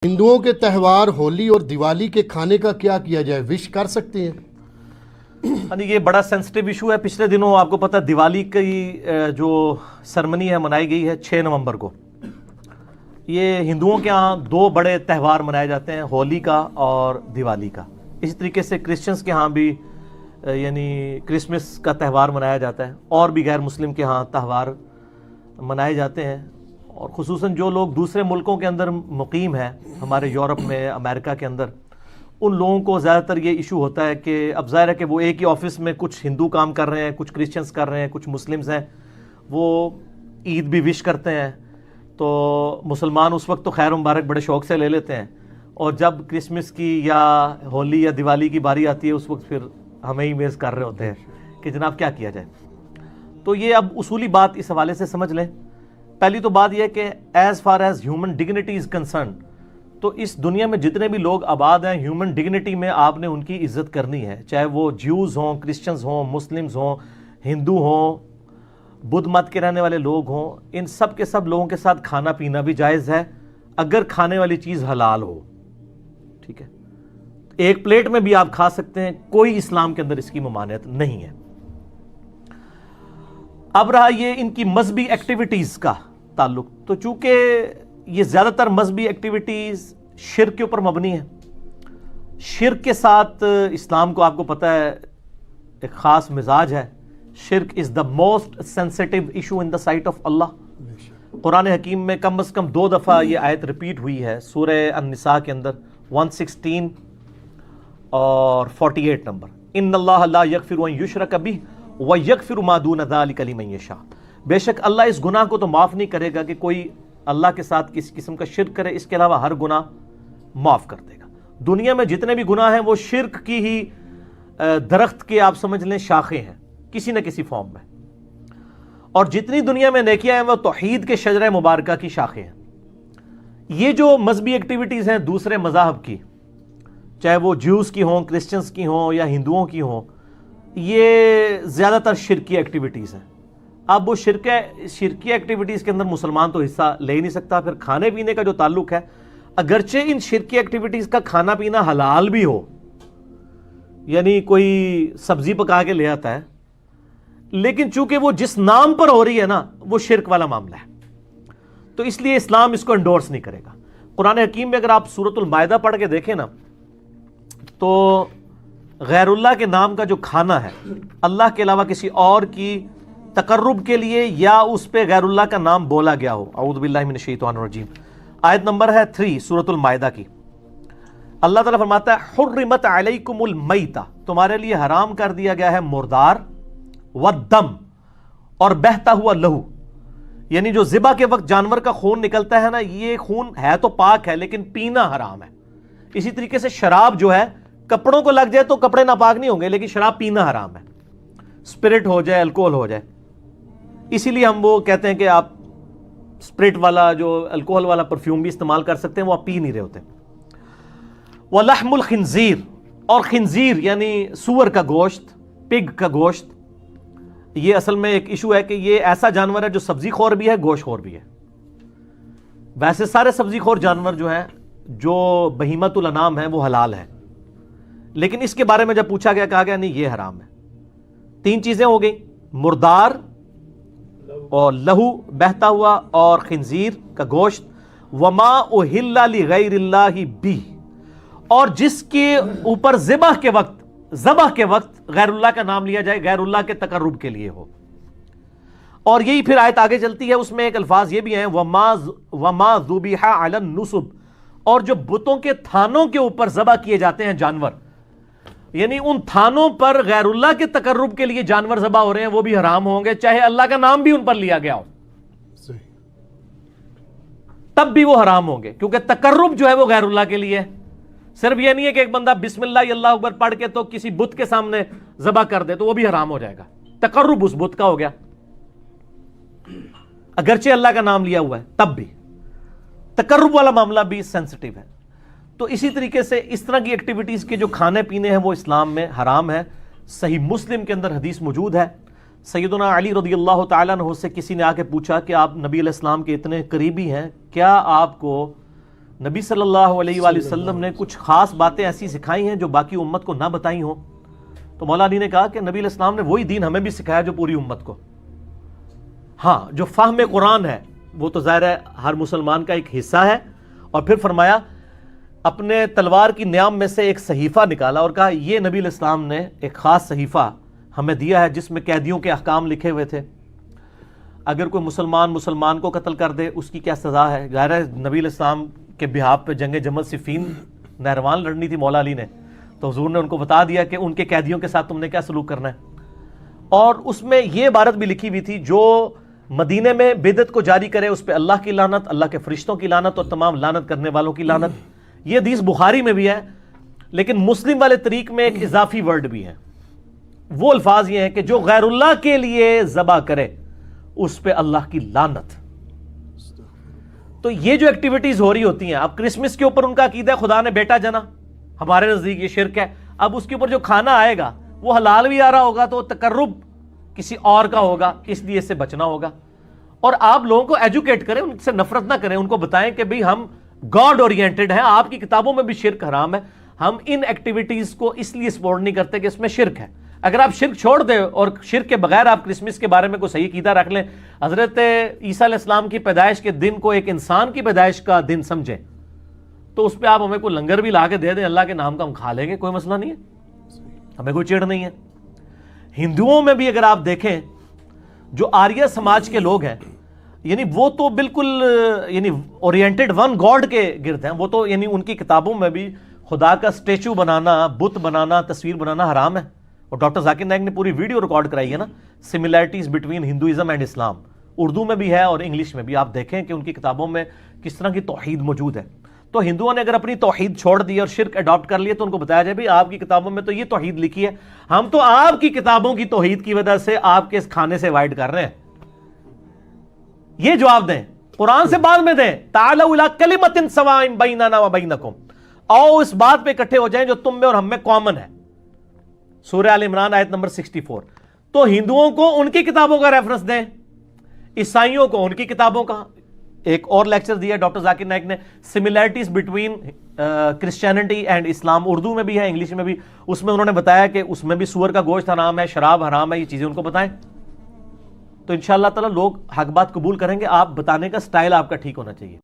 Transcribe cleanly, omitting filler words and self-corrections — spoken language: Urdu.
ہندوؤں کے تہوار ہولی اور دیوالی کے کھانے کا کیا کیا جائے؟ وش کر سکتے ہیں؟ یہ بڑا سینسٹیو ایشو ہے۔ پچھلے دنوں آپ کو پتہ دیوالی کی جو سرمنی ہے منائی گئی ہے 6 نومبر کو۔ یہ ہندوؤں کے ہاں 2 بڑے تہوار منائے جاتے ہیں، ہولی کا اور دیوالی کا۔ اسی طریقے سے کرسچنز کے ہاں بھی یعنی کرسمس کا تہوار منایا جاتا ہے، اور بھی غیر مسلم کے ہاں تہوار منائے جاتے ہیں۔ اور خصوصاً جو لوگ دوسرے ملکوں کے اندر مقیم ہیں، ہمارے یورپ میں، امریکہ کے اندر، ان لوگوں کو زیادہ تر یہ ایشو ہوتا ہے کہ اب ظاہر ہے کہ وہ ایک ہی آفس میں کچھ ہندو کام کر رہے ہیں، کچھ کرسچنز کر رہے ہیں، کچھ مسلمز ہیں، وہ عید بھی وش کرتے ہیں، تو مسلمان اس وقت تو خیر مبارک بڑے شوق سے لے لیتے ہیں، اور جب کرسمس کی یا ہولی یا دیوالی کی باری آتی ہے اس وقت پھر ہمیں ہی میز کر رہے ہوتے ہیں کہ جناب کیا کیا جائے۔ تو یہ اب اصولی بات اس حوالے سے سمجھ لیں۔ پہلی تو بات یہ ہے کہ as far as human dignity is concern, تو اس دنیا میں جتنے بھی لوگ آباد ہیں، ہیومن ڈگنیٹی میں آپ نے ان کی عزت کرنی ہے، چاہے وہ جیوز ہوں، کرسچنز ہوں، مسلمز ہوں، ہندو ہوں، بدھ مت کے رہنے والے لوگ ہوں، ان سب کے سب لوگوں کے ساتھ کھانا پینا بھی جائز ہے اگر کھانے والی چیز حلال ہو، ٹھیک ہے۔ ایک پلیٹ میں بھی آپ کھا سکتے ہیں، کوئی اسلام کے اندر اس کی ممانعت نہیں ہے۔ اب رہا یہ ان کی مذہبی ایکٹیویٹیز کا تعلق، تو چونکہ یہ زیادہ تر مذہبی ایکٹیویٹیز شرک کے اوپر مبنی ہے، شرک کے ساتھ اسلام کو آپ کو پتہ ہے ایک خاص مزاج ہے۔ شرک is the most sensitive issue in the sight of Allah. Quran حکیم میں کم از کم 2 دفعہ یہ آیت ریپیٹ ہوئی ہے، سورہ النساء کے اندر 116 اور 48 نمبر، ان اللہ لا یغفر ان یشرک بہ ویغفر ما دون ذلک لمن یشاء۔ بے شک اللہ اس گناہ کو تو معاف نہیں کرے گا کہ کوئی اللہ کے ساتھ کسی قسم کا شرک کرے، اس کے علاوہ ہر گناہ معاف کر دے گا۔ دنیا میں جتنے بھی گناہ ہیں وہ شرک کی ہی درخت کے آپ سمجھ لیں شاخیں ہیں کسی نہ کسی فارم میں، اور جتنی دنیا میں نیکیاں ہیں وہ توحید کے شجرہ مبارکہ کی شاخیں ہیں۔ یہ جو مذہبی ایکٹیویٹیز ہیں دوسرے مذاہب کی، چاہے وہ جیوز کی ہوں، کرسچنز کی ہوں یا ہندوؤں کی ہوں، یہ زیادہ تر شرکی ایکٹیویٹیز ہیں۔ اب وہ شرکی ایکٹیویٹیز کے اندر مسلمان تو حصہ لے ہی نہیں سکتا۔ پھر کھانے پینے کا جو تعلق ہے، اگرچہ ان شرکی ایکٹیویٹیز کا کھانا پینا حلال بھی ہو، یعنی کوئی سبزی پکا کے لے آتا ہے، لیکن چونکہ وہ جس نام پر ہو رہی ہے نا وہ شرک والا معاملہ ہے، تو اس لیے اسلام اس کو انڈورس نہیں کرے گا۔ قرآن حکیم میں اگر آپ سورۃ المائدہ پڑھ کے دیکھیں نا، تو غیر اللہ کے نام کا جو کھانا ہے، اللہ کے علاوہ کسی اور کی تقرب کے لیے یا اس پہ غیر اللہ کا نام بولا گیا ہو، اعوذ باللہ من الشیطان الرجیم، آیت نمبر ہے 3 سورۃ المائدہ کی، اللہ تعالیٰ فرماتا ہے حرمت علیکم المیتہ، تمہارے لیے حرام کر دیا گیا ہے مردار، والدم، اور بہتا ہوا لہو، یعنی جو ذبح کے وقت جانور کا خون نکلتا ہے نا، یہ خون ہے تو پاک ہے لیکن پینا حرام ہے۔ اسی طریقے سے شراب جو ہے کپڑوں کو لگ جائے تو کپڑے ناپاک نہیں ہوں گے، لیکن شراب پینا حرام ہے، اسپرٹ ہو جائے، الکوہل ہو جائے۔ اسی لیے ہم وہ کہتے ہیں کہ آپ اسپرٹ والا جو الکوہل والا پرفیوم بھی استعمال کر سکتے ہیں، وہ آپ پی نہیں رہے ہوتے۔ وَلَحْمُ الْخِنزِيرِ، اور خنزیر یعنی سور کا گوشت، پگ کا گوشت، یہ اصل میں ایک ایشو ہے کہ یہ ایسا جانور ہے جو سبزی خور بھی ہے، گوشت خور بھی ہے۔ ویسے سارے سبزی خور جانور جو ہیں، جو بہیمۃ الانعام ہیں، وہ حلال ہیں، لیکن اس کے بارے میں جب پوچھا گیا کہا گیا نہیں یہ حرام ہے۔ 3 چیزیں ہو گئیں، مردار اور لہو بہتا ہوا اور خنزیر کا گوشت، وما اہل لغیر اللہ بہ، اور جس کے اوپر ذبح کے وقت غیر اللہ کا نام لیا جائے، غیر اللہ کے تقرب کے لیے ہو۔ اور یہی پھر آیت آگے چلتی ہے، اس میں ایک الفاظ یہ بھی ہیں وما ذبح علی النصب، اور جو بتوں کے تھانوں کے اوپر ذبح کیے جاتے ہیں جانور، یعنی ان تھانوں پر غیر اللہ کے تقرب کے لیے جانور ذبح ہو رہے ہیں، وہ بھی حرام ہوں گے، چاہے اللہ کا نام بھی ان پر لیا گیا ہو، تب بھی وہ حرام ہوں گے، کیونکہ تقرب جو ہے وہ غیر اللہ کے لیے ہے۔ صرف یہ نہیں ہے کہ ایک بندہ بسم اللہ اللہ اکبر پڑھ کے تو کسی بت کے سامنے ذبح کر دے تو وہ بھی حرام ہو جائے گا، تقرب اس بت کا ہو گیا، اگرچہ اللہ کا نام لیا ہوا ہے تب بھی تقرب والا معاملہ بھی سینسٹیو ہے۔ تو اسی طریقے سے اس طرح کی ایکٹیویٹیز کے جو کھانے پینے ہیں وہ اسلام میں حرام ہے۔ صحیح مسلم کے اندر حدیث موجود ہے، سیدنا علی رضی اللہ تعالیٰ عنہ سے کسی نے آ کے پوچھا کہ آپ نبی علیہ السلام کے اتنے قریبی ہیں، کیا آپ کو نبی صلی اللہ علیہ وآلہ وسلم نے کچھ خاص باتیں ایسی سکھائی ہیں جو باقی امت کو نہ بتائی ہوں. تو مولا علی نے کہا کہ نبی علیہ السلام نے وہی دین ہمیں بھی سکھایا جو پوری امت کو. ہاں جو فہم قرآن ہے وہ تو ظاہر ہے ہر مسلمان کا ایک حصہ ہے. اور پھر فرمایا اپنے تلوار کی نیام میں سے ایک صحیفہ نکالا اور کہا یہ نبی علیہ السلام نے ایک خاص صحیفہ ہمیں دیا ہے جس میں قیدیوں کے احکام لکھے ہوئے تھے. اگر کوئی مسلمان کو قتل کر دے اس کی کیا سزا ہے. ظاہر ہے نبی علیہ السلام کے بہاف پہ جنگ جمل صفین نہروان لڑنی تھی مولا علی نے, تو حضور نے ان کو بتا دیا کہ ان کے قیدیوں کے ساتھ تم نے کیا سلوک کرنا ہے. اور اس میں یہ عبارت بھی لکھی ہوئی تھی جو مدینے میں بدعت کو جاری کرے اس پہ اللہ کی لعنت, اللہ کے فرشتوں کی لعنت اور تمام لعنت کرنے والوں کی لعنت. یہ حدیث بخاری میں بھی ہے, لیکن مسلم والے طریق میں ایک اضافی ورڈ بھی ہے. وہ الفاظ یہ ہیں کہ جو غیر اللہ کے لیے ذبح کرے اس پہ اللہ کی لعنت. تو یہ جو ایکٹیویٹیز ہو رہی ہوتی ہیں, اب کرسمس کے اوپر ان کا عقیدہ ہے خدا نے بیٹا جنا, ہمارے نزدیک یہ شرک ہے. اب اس کے اوپر جو کھانا آئے گا وہ حلال بھی آ رہا ہوگا تو تقرب کسی اور کا ہوگا, اس لیے اس سے بچنا ہوگا. اور آپ لوگوں کو ایجوکیٹ کریں, ان سے نفرت نہ کریں, ان کو بتائیں کہ بھئی ہم گاڈ اورینٹڈ ہیں, آپ کی کتابوں میں بھی شرک حرام ہے. ہم ان ایکٹیویٹیز کو اس لیے سپورٹ نہیں کرتے کہ اس میں شرک ہے. اگر آپ شرک چھوڑ دیں اور شرک کے بغیر آپ کرسمس کے بارے میں کوئی صحیح عقیدہ رکھ لیں, حضرت عیسیٰ علیہ السلام کی پیدائش کے دن کو ایک انسان کی پیدائش کا دن سمجھیں, تو اس پہ آپ ہمیں کوئی لنگر بھی لا کے دے دیں اللہ کے نام کا, ہم کھا لیں گے, کوئی مسئلہ نہیں ہے, ہمیں کوئی چڑ نہیں ہے. ہندوؤں میں بھی اگر آپ دیکھیں جو آریہ سماج کے لوگ ہیں, یعنی وہ تو بالکل یعنی اورینٹڈ ون گاڈ کے گرد ہیں. وہ تو یعنی ان کی کتابوں میں بھی خدا کا اسٹیچو بنانا, بت بنانا, تصویر بنانا حرام ہے. اور ڈاکٹر ذاکر نائک نے پوری ویڈیو ریکارڈ کرائی ہے نا, سملیرٹیز بٹوین ہندوازم اینڈ اسلام, اردو میں بھی ہے اور انگلش میں بھی. آپ دیکھیں کہ ان کی کتابوں میں کس طرح کی توحید موجود ہے. تو ہندوؤں نے اگر اپنی توحید چھوڑ دی اور شرک اڈاپٹ کر لیا تو ان کو بتایا جائے بھئی آپ کی کتابوں میں تو یہ توحید لکھی ہے, ہم تو آپ کی کتابوں کی توحید کی وجہ سے آپ کے اس کھانے سے وائڈ کر رہے ہیں. یہ جواب دیں, قرآن سے بعد میں دیں. تعالوا الی کلمۃ سواء بیننا و بینکم, آؤ اس بات پہ اکٹھے ہو جائیں جو تم میں اور ہم میں کامن ہے. سورہ آل عمران آیت نمبر 64. تو ہندوؤں کو ان کی کتابوں کا ریفرنس دیں, عیسائیوں کو ان کی کتابوں کا. ایک اور لیکچر دیا ڈاکٹر ذاکر نائک نے, سملیرٹیز بٹوین کرسچینٹی اینڈ اسلام, اردو میں بھی ہے انگلش میں بھی. اس میں انہوں نے بتایا کہ اس میں بھی سور کا گوشت حرام ہے, شراب حرام ہے, یہ چیزیں ان کو بتائیں. تو انشاءاللہ تعالی لوگ حق بات قبول کریں گے. آپ بتانے کا سٹائل آپ کا ٹھیک ہونا چاہیے.